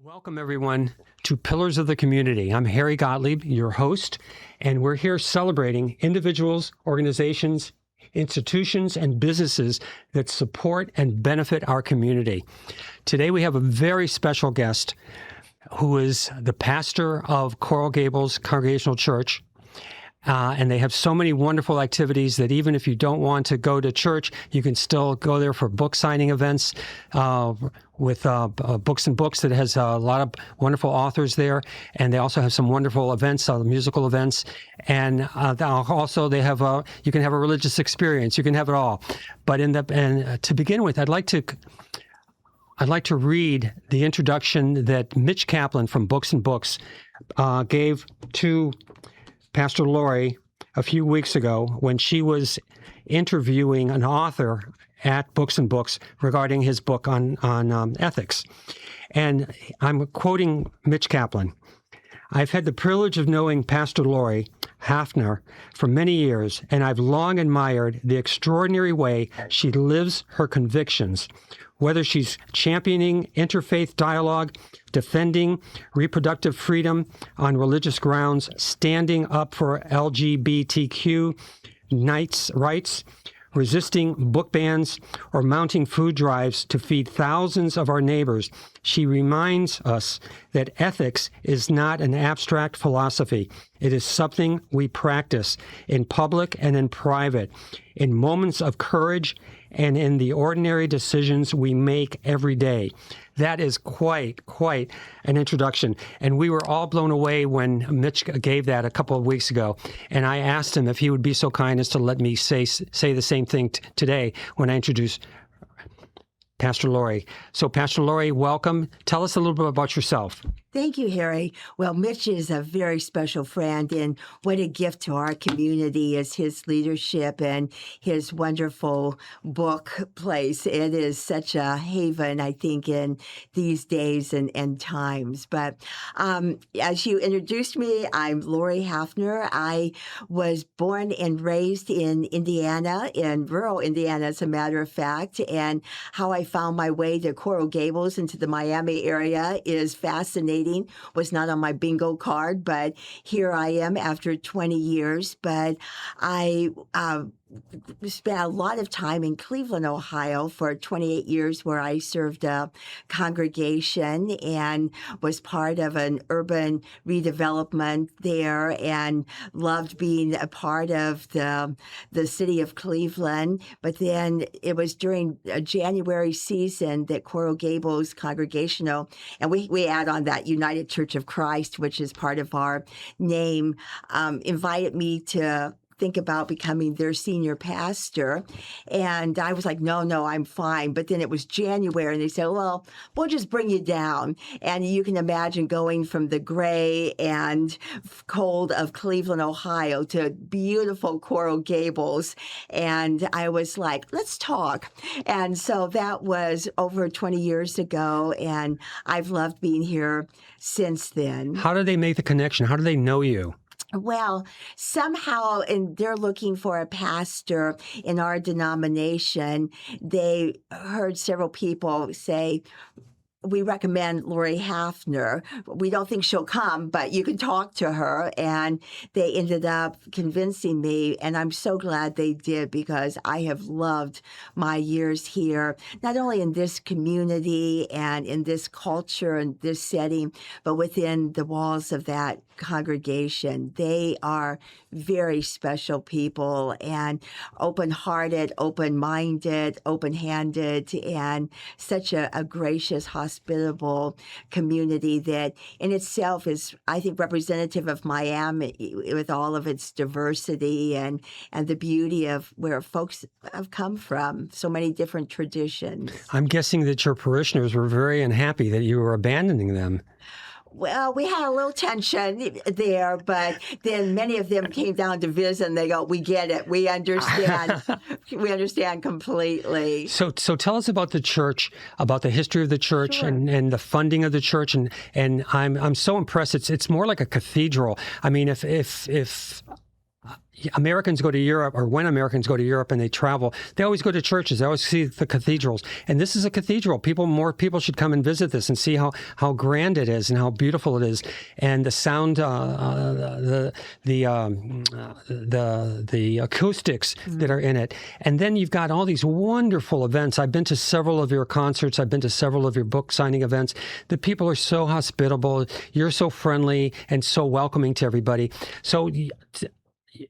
Welcome, everyone, to Pillars of the Community. I'm Harry Gottlieb, your host, and we're here celebrating individuals, organizations, institutions, and businesses that support and benefit our community. Today, we have a very special guest who is the pastor of Coral Gables Congregational Church. And they have so many wonderful activities that even if you don't want to go to church, you can still go there for book signing events with Books and Books that has a lot of wonderful authors there. And they also have some wonderful events, musical events. And also they have you can have a religious experience. You can have it all. But to begin with, I'd like to read the introduction that Mitch Kaplan from Books and Books gave to Pastor Laurie a few weeks ago when she was interviewing an author at Books and Books regarding his book on ethics. And I'm quoting Mitch Kaplan. "I've had the privilege of knowing Pastor Laurie Hafner for many years, and I've long admired the extraordinary way she lives her convictions, whether she's championing interfaith dialogue, defending reproductive freedom on religious grounds, standing up for LGBTQ rights, resisting book bans, or mounting food drives to feed thousands of our neighbors. She reminds us that ethics is not an abstract philosophy. It is something we practice in public and in private, in moments of courage and in the ordinary decisions we make every day." That is quite an introduction. And we were all blown away when Mitch gave that a couple of weeks ago. And I asked him if he would be so kind as to let me say the same thing today when I introduce Pastor Laurie. So Pastor Laurie, welcome. Tell us a little bit about yourself. Thank you, Harry. Well, Mitch is a very special friend, and what a gift to our community is his leadership and his wonderful book place. It is such a haven, I think, in these days and times. But as you introduced me, I'm Laurie Hafner. I was born and raised in Indiana, in rural Indiana, as a matter of fact, and how I found my way to Coral Gables into the Miami area is fascinating. Was not on my bingo card, but here I am after 20 years. But I spent a lot of time in Cleveland, Ohio for 28 years where I served a congregation and was part of an urban redevelopment there and loved being a part of the city of Cleveland. But then it was during a January season that Coral Gables Congregational, and we add on that United Church of Christ, which is part of our name, invited me to think about becoming their senior pastor. And I was like, no, I'm fine. But then it was January and they said, well, we'll just bring you down. And you can imagine going from the gray and cold of Cleveland, Ohio to beautiful Coral Gables. And I was like, let's talk. And so that was over 20 years ago. And I've loved being here since then. How did they make the connection? How do they know you? Well, somehow, and they're looking for a pastor in our denomination. They heard several people say, we recommend Laurie Hafner. We don't think she'll come, but you can talk to her. And they ended up convincing me, and I'm so glad they did because I have loved my years here, not only in this community and in this culture and this setting, but within the walls of that congregation. They are very special people and open-hearted, open-minded, open-handed, and such a gracious, hospitable community that in itself is, I think, representative of Miami with all of its diversity and the beauty of where folks have come from, so many different traditions. I'm guessing that your parishioners were very unhappy that you were abandoning them. Well, we had a little tension there, but then many of them came down to visit, and they go, we get it. We understand. We understand completely. So tell us about the church, about the history of the church. Sure. and the funding of the church. And I'm so impressed. It's more like a cathedral. I mean, if Americans go to Europe, or when Americans go to Europe and they travel, they always go to churches. They always see the cathedrals. And this is a cathedral. More people should come and visit this and see how grand it is and how beautiful it is. And the sound, the acoustics that are in it. And then you've got all these wonderful events. I've been to several of your concerts. I've been to several of your book signing events. The people are so hospitable. You're so friendly and so welcoming to everybody. So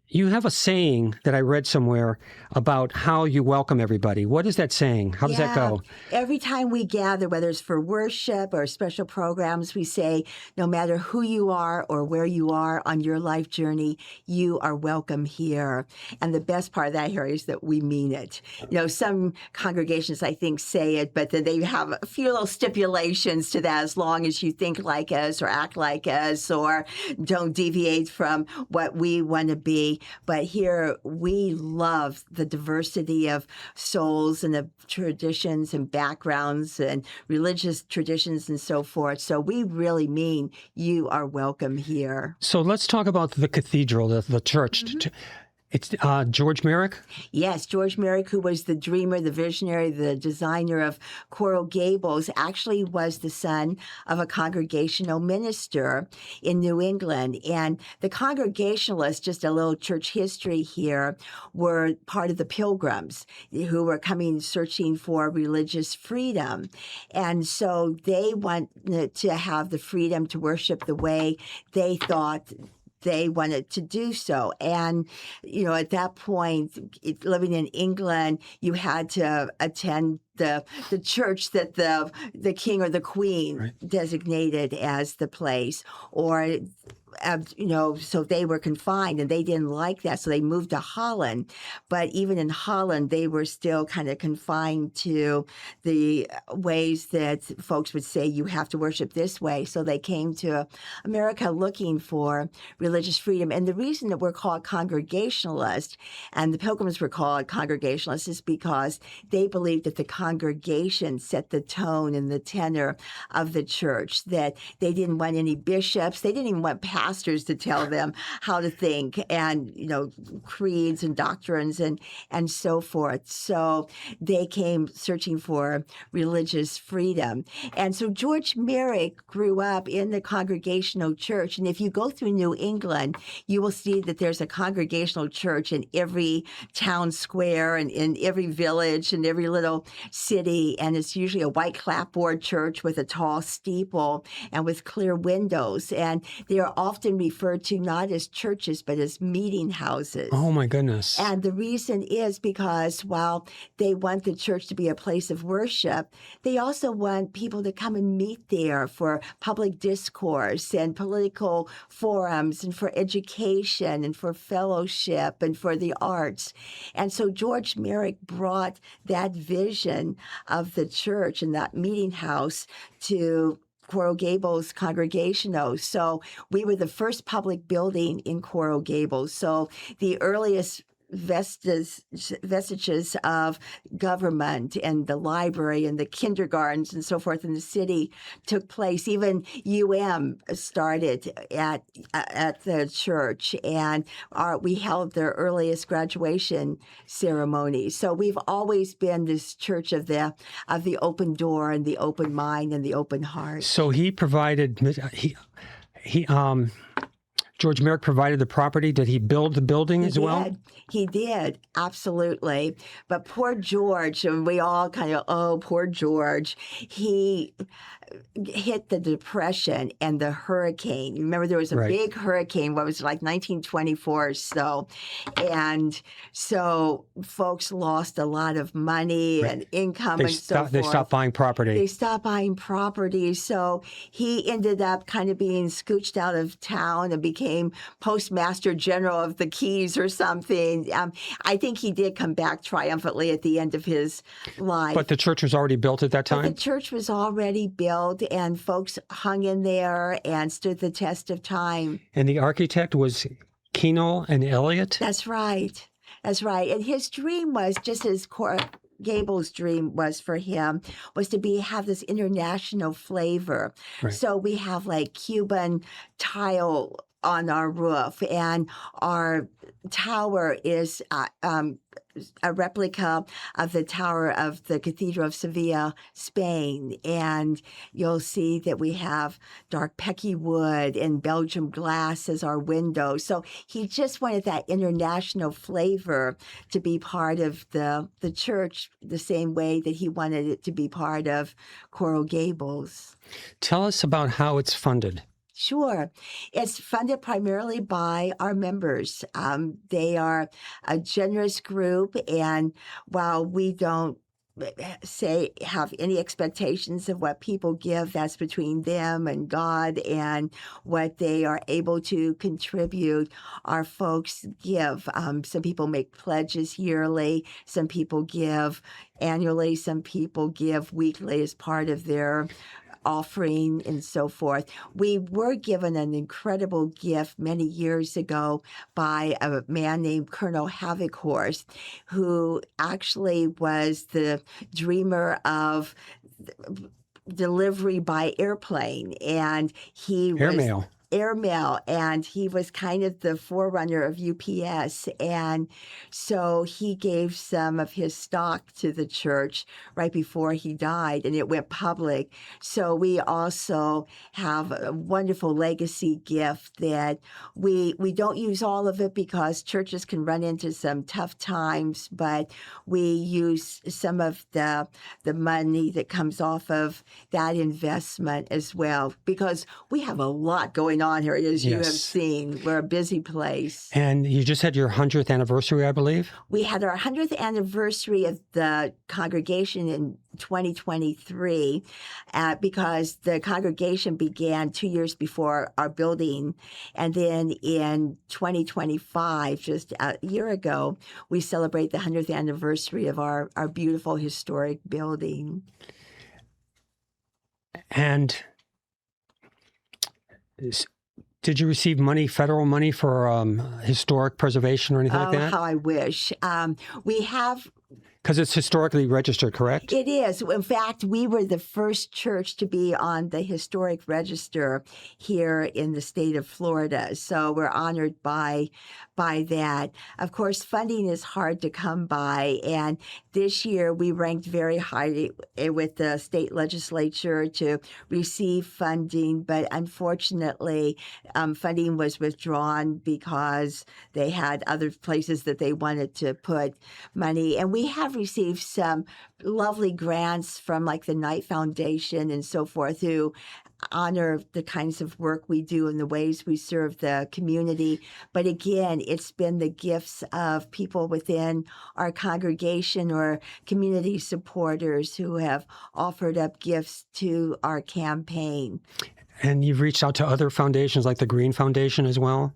you have a saying that I read somewhere about how you welcome everybody. What is that saying? How does that go? Every time we gather, whether it's for worship or special programs, we say, no matter who you are or where you are on your life journey, you are welcome here. And the best part of that, Harry, is that we mean it. Some congregations, I think, say it, but then they have a few little stipulations to that, as long as you think like us or act like us or don't deviate from what we want to be. But here we love the diversity of souls and of traditions and backgrounds and religious traditions and so forth. So we really mean you are welcome here. So let's talk about the cathedral, the church. Mm-hmm. It's George Merrick? Yes, George Merrick, who was the dreamer, the visionary, the designer of Coral Gables, actually was the son of a Congregational minister in New England. And the Congregationalists, just a little church history here, were part of the Pilgrims who were coming searching for religious freedom. And so they wanted to have the freedom to worship the way they thought they wanted to do so. And, at that point, living in England, you had to attend the church that the king or the queen designated as the place, or so they were confined and they didn't like that. So they moved to Holland. But even in Holland, they were still kind of confined to the ways that folks would say you have to worship this way. So they came to America looking for religious freedom. And the reason that we're called Congregationalist and the Pilgrims were called Congregationalists is because they believed that the congregation set the tone and the tenor of the church, that they didn't want any bishops. They didn't even want pastors to tell them how to think and, creeds and doctrines and so forth. So they came searching for religious freedom. And so George Merrick grew up in the Congregational church. And if you go through New England, you will see that there's a Congregational church in every town square and in every village and every little city. And it's usually a white clapboard church with a tall steeple and with clear windows. And they are often referred to not as churches, but as meeting houses. Oh, my goodness. And the reason is because while they want the church to be a place of worship, they also want people to come and meet there for public discourse and political forums and for education and for fellowship and for the arts. And so George Merrick brought that vision of the church and that meeting house to Coral Gables Congregational. So we were the first public building in Coral Gables. So the earliest vestiges of government and the library and the kindergartens and so forth in the city took place. Even started at the church, and we held their earliest graduation ceremony. So we've always been this church of the open door and the open mind and the open heart. So he provided George Merrick provided the property. Did he build the building as well? He did, absolutely. But poor George, and we all kind of, poor George. He hit the Depression and the hurricane. Remember, there was a big hurricane, what was it, like 1924 or so. And so folks lost a lot of money and income and so forth. They stopped buying property. So he ended up kind of being scooched out of town and became Postmaster General of the Keys or something. I think he did come back triumphantly at the end of his life. But the church was already built at that time? But the church was already built, and folks hung in there and stood the test of time. And the architect was Keno and Elliott? That's right. And his dream was, just as Gables' dream was for him, was to have this international flavor. Right. So we have like Cuban tile on our roof, and our tower is a replica of the tower of the Cathedral of Seville, Spain. And you'll see that we have dark pecky wood and Belgium glass as our window. So he just wanted that international flavor to be part of the church the same way that he wanted it to be part of Coral Gables. Tell us about how it's funded. Sure. It's funded primarily by our members. They are a generous group, and while we don't have any expectations of what people give, that's between them and God and what they are able to contribute. Our folks give. Some people make pledges yearly. Some people give annually. Some people give weekly as part of their offering and so forth. We were given an incredible gift many years ago by a man named Colonel Havikhorst, who actually was the dreamer of delivery by airplane, and he was airmail, and he was kind of the forerunner of UPS. And so he gave some of his stock to the church right before he died, and it went public. So we also have a wonderful legacy gift that we don't use all of it because churches can run into some tough times, but we use some of the money that comes off of that investment as well, because we have a lot going on here, as you have seen. We're a busy place. And you just had your 100th anniversary, I believe? We had our 100th anniversary of the congregation in 2023 because the congregation began 2 years before our building. And then in 2025, just a year ago, we celebrate the 100th anniversary of our beautiful historic building. And did you receive money, federal money for historic preservation or anything like that? Oh, how I wish. We have... Because it's historically registered, correct? It is. In fact, we were the first church to be on the historic register here in the state of Florida. So we're honored by that. Of course, funding is hard to come by. And this year we ranked very highly with the state legislature to receive funding. But unfortunately, funding was withdrawn because they had other places that they wanted to put money. And we have received some lovely grants from like the Knight Foundation and so forth, who honor the kinds of work we do and the ways we serve the community. But again, it's been the gifts of people within our congregation or community supporters who have offered up gifts to our campaign. And you've reached out to other foundations like the Green Foundation as well?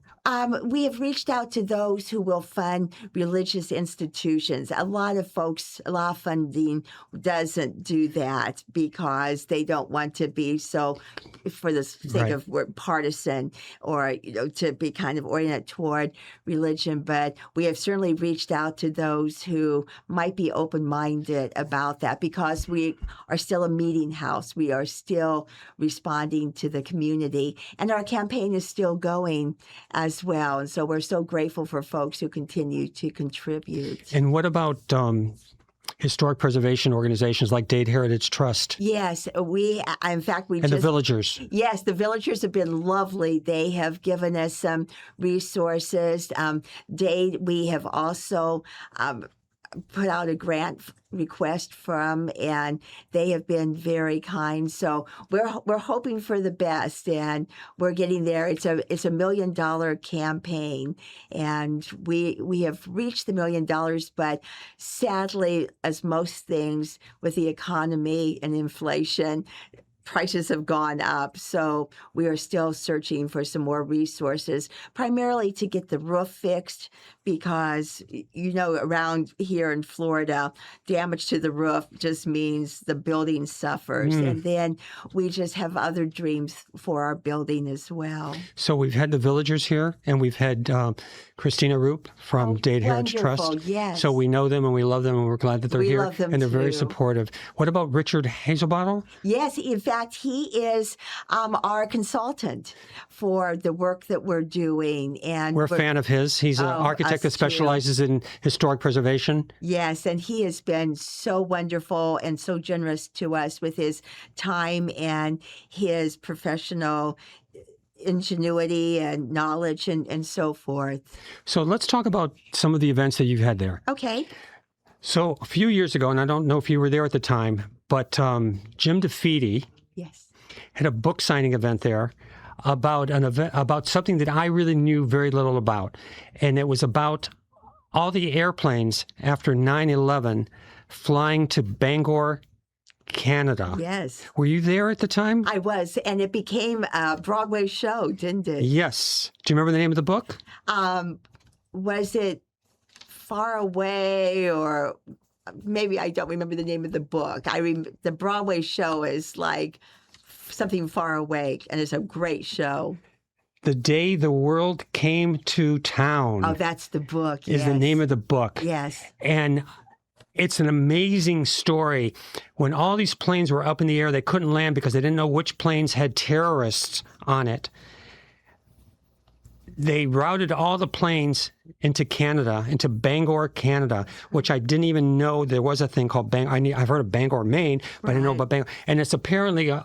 We have reached out to those who will fund religious institutions. A lot of funding doesn't do that because they don't want to be so, for the sake of partisan or to be kind of oriented toward religion. But we have certainly reached out to those who might be open-minded about that because we are still a meeting house. We are still responding to the community, and our campaign is still going as well. And so we're so grateful for folks who continue to contribute. And what about historic preservation organizations like Dade Heritage Trust? Yes, in fact, the Villagers. Yes, the Villagers have been lovely. They have given us some resources. Dade, we have also put out a grant request from, and they have been very kind. So we're hoping for the best, and we're getting there. It's a $1 million campaign, and we have reached the $1 million. But sadly, as most things with the economy and inflation, prices have gone up, so we are still searching for some more resources, primarily to get the roof fixed because, around here in Florida, damage to the roof just means the building suffers. And then we just have other dreams for our building as well. So we've had the Villagers here, and we've had Christina Roop from Dade Heritage Trust. Yes. So we know them and we love them, and we're glad that they're here. Love them and they're too. Very supportive. What about Richard Hazelbottle? Yes, in fact, fact, he is our consultant for the work that we're doing. And We're a fan of his. He's an architect that specializes in historic preservation. Yes, and he has been so wonderful and so generous to us with his time and his professional ingenuity and knowledge and so forth. So let's talk about some of the events that you've had there. Okay. So a few years ago, and I don't know if you were there at the time, but Jim DeFede Yes. had a book signing event there about an event about something that I really knew very little about, and it was about all the airplanes after 9/11 flying to Bangor, Canada. Yes. Were you there at the time? I was, and it became a Broadway show, didn't it? Yes. Do you remember the name of the book? Was it Far Away, or maybe I don't remember the name of the book. The Broadway show is like something far away, and it's a great show. The Day the World Came to Town. Oh, that's the book. Is the name of the book. Yes. And it's an amazing story. When all these planes were up in the air, they couldn't land because they didn't know which planes had terrorists on it. They routed all the planes into Canada, into Bangor, Canada, which I didn't even know there was a thing called Bangor. I've heard of Bangor, Maine, but I didn't know about Bangor. And it's apparently a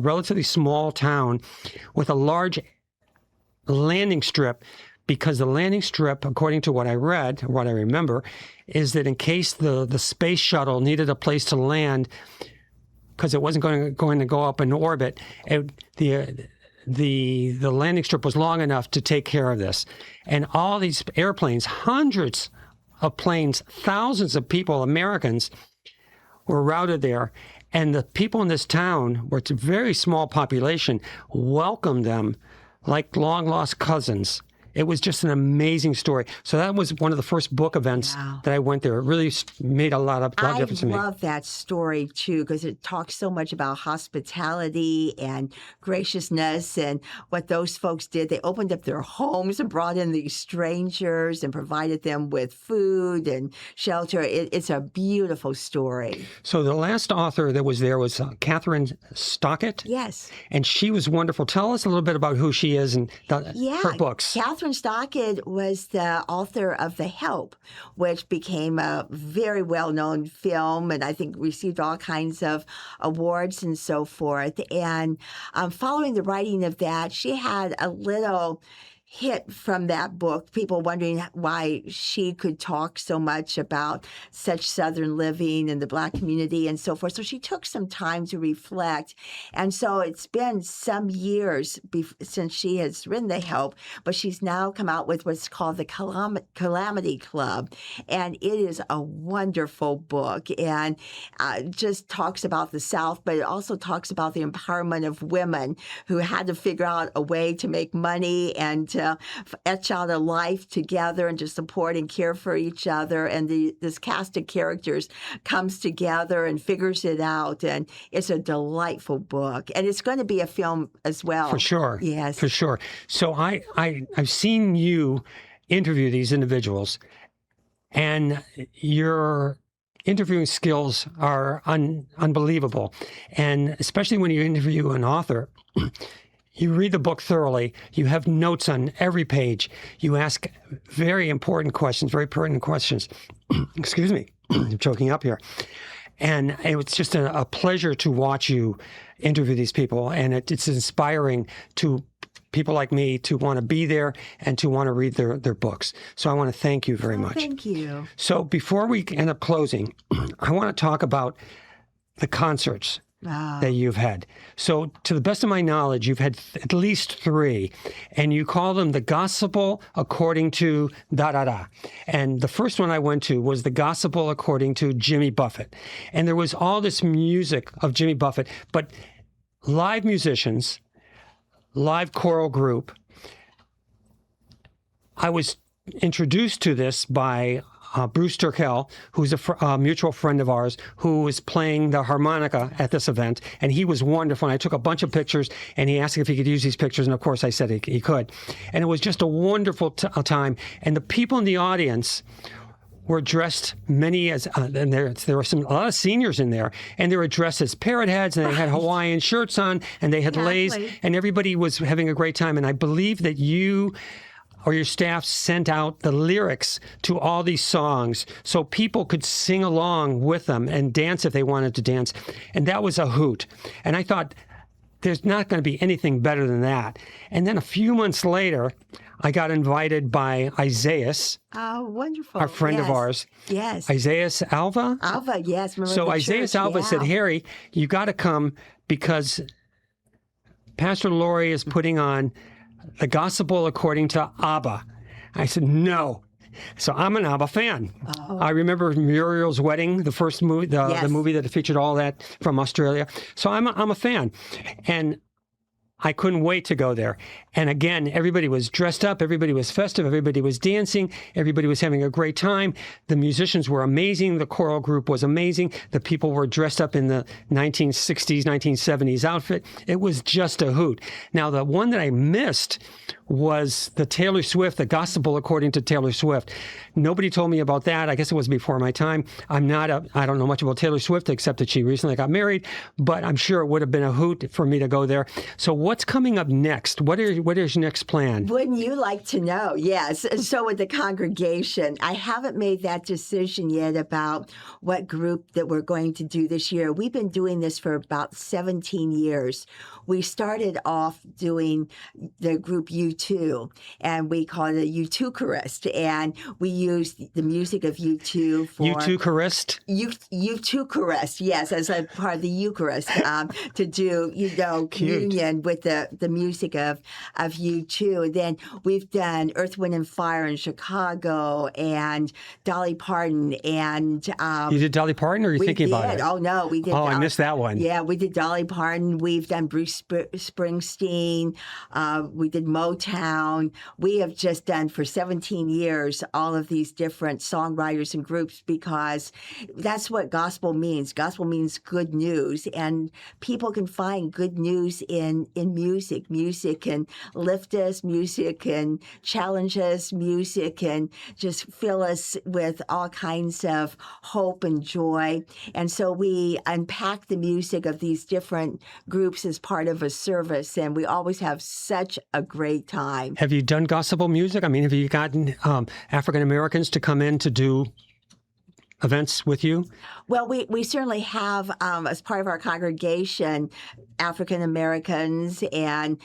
relatively small town with a large landing strip, because the landing strip, according to what I read, or what I remember, is that in case the space shuttle needed a place to land, because it wasn't going to go up in orbit, the landing strip was long enough to take care of this. And all these airplanes, hundreds of planes, thousands of people, Americans, were routed there. And the people in this town, where it's a very small population, welcomed them like long-lost cousins. It was just an amazing story. So that was one of the first book events that I went there. It really made a lot of difference to me. I love that story, too, because it talks so much about hospitality and graciousness and what those folks did. They opened up their homes and brought in these strangers and provided them with food and shelter. It's a beautiful story. So the last author that was there was Kathryn Stockett. Yes. And she was wonderful. Tell us a little bit about who she is and her books. Kathryn Stockett was the author of The Help, which became a very well-known film and I think received all kinds of awards and so forth. And following the writing of that, she had a little hit from that book, people wondering why she could talk so much about such Southern living and the Black community and so forth. So she took some time to reflect. And so it's been some years since she has written The Help, but she's now come out with what's called the Calamity Club. And it is a wonderful book and just talks about the South, but it also talks about the empowerment of women who had to figure out a way to make money and to etch out a life together and to support and care for each other. And this cast of characters comes together and figures it out. And it's a delightful book. And it's going to be a film as well. For sure. Yes. For sure. So I've seen you interview these individuals, and your interviewing skills are unbelievable. And especially when you interview an author, you read the book thoroughly. You have notes on every page. You ask very important questions, very pertinent questions. Excuse me, I'm choking up here. And it was just a pleasure to watch you interview these people. And it's inspiring to people like me to want to be there and to want to read their books. So I want to thank you very much. Thank you. So before we end up closing, I want to talk about the concerts that you've had. So to the best of my knowledge, you've had at least 3, and you call them the Gospel According to da-da-da. And the first one I went to was the Gospel According to Jimmy Buffett. And there was all this music of Jimmy Buffett, but live musicians, live choral group. I was introduced to this by Bruce Turkel, who's a mutual friend of ours, who was playing the harmonica at this event, and he was wonderful. And I took a bunch of pictures, and he asked if he could use these pictures, and of course I said he could. And it was just a wonderful time. And the people in the audience were dressed, many as, and there were a lot of seniors in there, and they were dressed as parrot heads, and they had Hawaiian shirts on, and they had leis, and everybody was having a great time. And I believe that you or your staff sent out the lyrics to all these songs so people could sing along with them and dance if they wanted to dance. And that was a hoot. And I thought, there's not going to be anything better than that. And then a few months later, I got invited by Isaias. Oh, wonderful. Our friend of ours. Yes. Isaias Alva. Alva, yes. Remember So Isaias Alva said, Harry, you got to come because Pastor Laurie is putting on the gospel according to Abba. I said, no. So I'm an Abba fan. Oh. I remember Muriel's Wedding, the first movie, the movie that featured all that from Australia. So I'm a fan. And I couldn't wait to go there. And again, everybody was dressed up, everybody was festive, everybody was dancing, everybody was having a great time. The musicians were amazing, the choral group was amazing, the people were dressed up in the 1960s, 1970s outfit. It was just a hoot. Now, the one that I missed was the Taylor Swift, the gospel according to Taylor Swift. Nobody told me about that. I guess it was before my time. I don't know much about Taylor Swift except that she recently got married, but I'm sure it would have been a hoot for me to go there. So what's coming up next? What is your next plan? Wouldn't you like to know? Yes. So with the congregation, I haven't made that decision yet about what group that we're going to do this year. We've been doing this for about 17 years. We started off doing the group U2, and we called it U2charist, and we used the music of U2 for... U2charist? U2charist, yes, as a part of the Eucharist, to do, communion with the music of U2. And then we've done Earth, Wind, and Fire in Chicago, and Dolly Parton, and... you did Dolly Parton, or are you thinking about it? Oh, no, we did... Oh, I missed that one. Yeah, we did Dolly Parton. We've done Bruce Springsteen. We did Motown. We have just done for 17 years all of these different songwriters and groups because that's what gospel means. Gospel means good news, and people can find good news in music. Music can lift us. Music can challenge us. Music can just fill us with all kinds of hope and joy. And so we unpack the music of these different groups as part of a service, and we always have such a great time. Have you done gospel music? I mean, have you gotten African Americans to come in to do events with you? Well, we certainly have, as part of our congregation, African Americans, and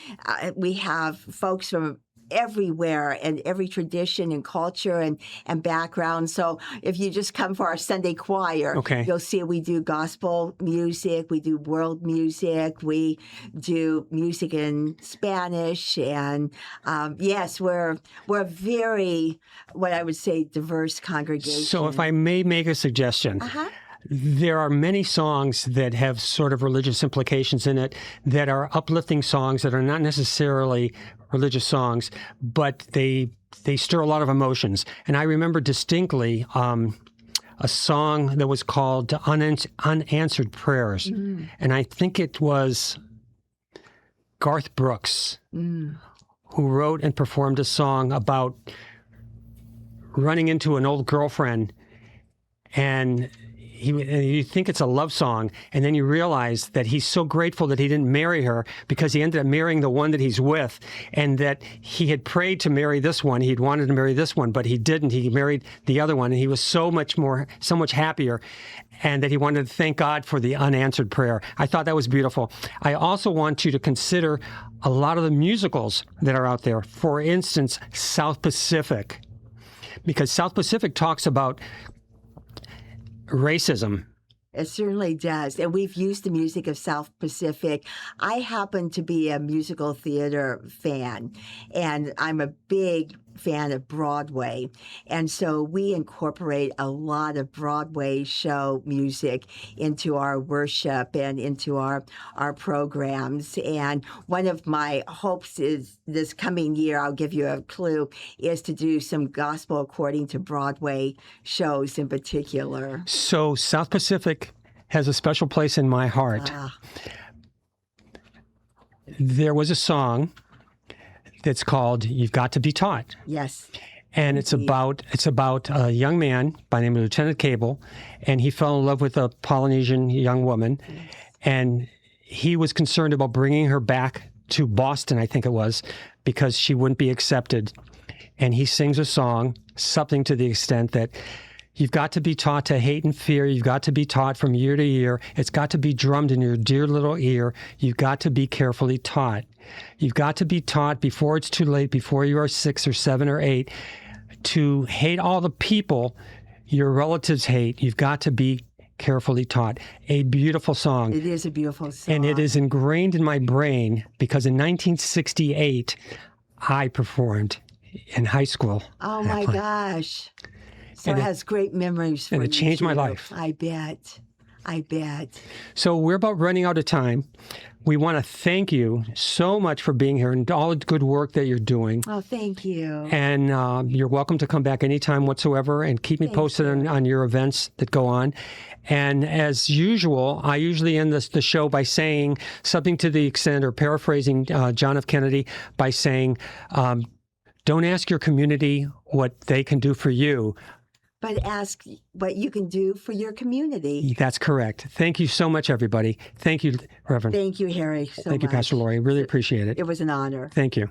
we have folks from everywhere and every tradition and culture and background. So if you just come for our Sunday choir, you'll see we do gospel music, we do world music, we do music in Spanish, and yes, we're a very, what I would say, diverse congregation. So if I may make a suggestion. There are many songs that have sort of religious implications in it that are uplifting songs that are not necessarily religious songs, but they stir a lot of emotions. And I remember distinctly a song that was called Unanswered Prayers. And I think it was Garth Brooks who wrote and performed a song about running into an old girlfriend, and you think it's a love song, and then you realize that he's so grateful that he didn't marry her because he ended up marrying the one that he's with, and that he had prayed to marry this one. He'd wanted to marry this one, but he didn't. He married the other one, and he was so much happier, and that he wanted to thank God for the unanswered prayer. I thought that was beautiful. I also want you to consider a lot of the musicals that are out there. For instance, South Pacific, because South Pacific talks about racism. It certainly does. And we've used the music of South Pacific. I happen to be a musical theater fan, and I'm a big fan of Broadway. And so we incorporate a lot of Broadway show music into our worship and into our programs. And one of my hopes is this coming year, I'll give you a clue, is to do some gospel according to Broadway shows in particular. So South Pacific has a special place in my heart. There was a song that's called You've Got to Be Taught. Yes. And it's about a young man by the name of Lieutenant Cable, and he fell in love with a Polynesian young woman, and he was concerned about bringing her back to Boston, I think it was, because she wouldn't be accepted. And he sings a song, something to the extent that you've got to be taught to hate and fear. You've got to be taught from year to year. It's got to be drummed in your dear little ear. You've got to be carefully taught. You've got to be taught before it's too late, before you are 6 or 7 or 8, to hate all the people your relatives hate. You've got to be carefully taught. A beautiful song. It is a beautiful song. And it is ingrained in my brain because in 1968, I performed in high school. Oh, my gosh. So And it has great memories for you. and it changed my too. life. I bet. So we're about running out of time. We want to thank you so much for being here and all the good work that you're doing. Oh, thank you. And you're welcome to come back anytime whatsoever and keep me posted on your events that go on. And as usual, I usually end the show by saying something to the extent, or paraphrasing John F. Kennedy, by saying, don't ask your community what they can do for you. But ask what you can do for your community. That's correct. Thank you so much, everybody. Thank you, Reverend. Thank you, Harry, so Thank you, much. Pastor Laurie. Really appreciate it. It was an honor. Thank you.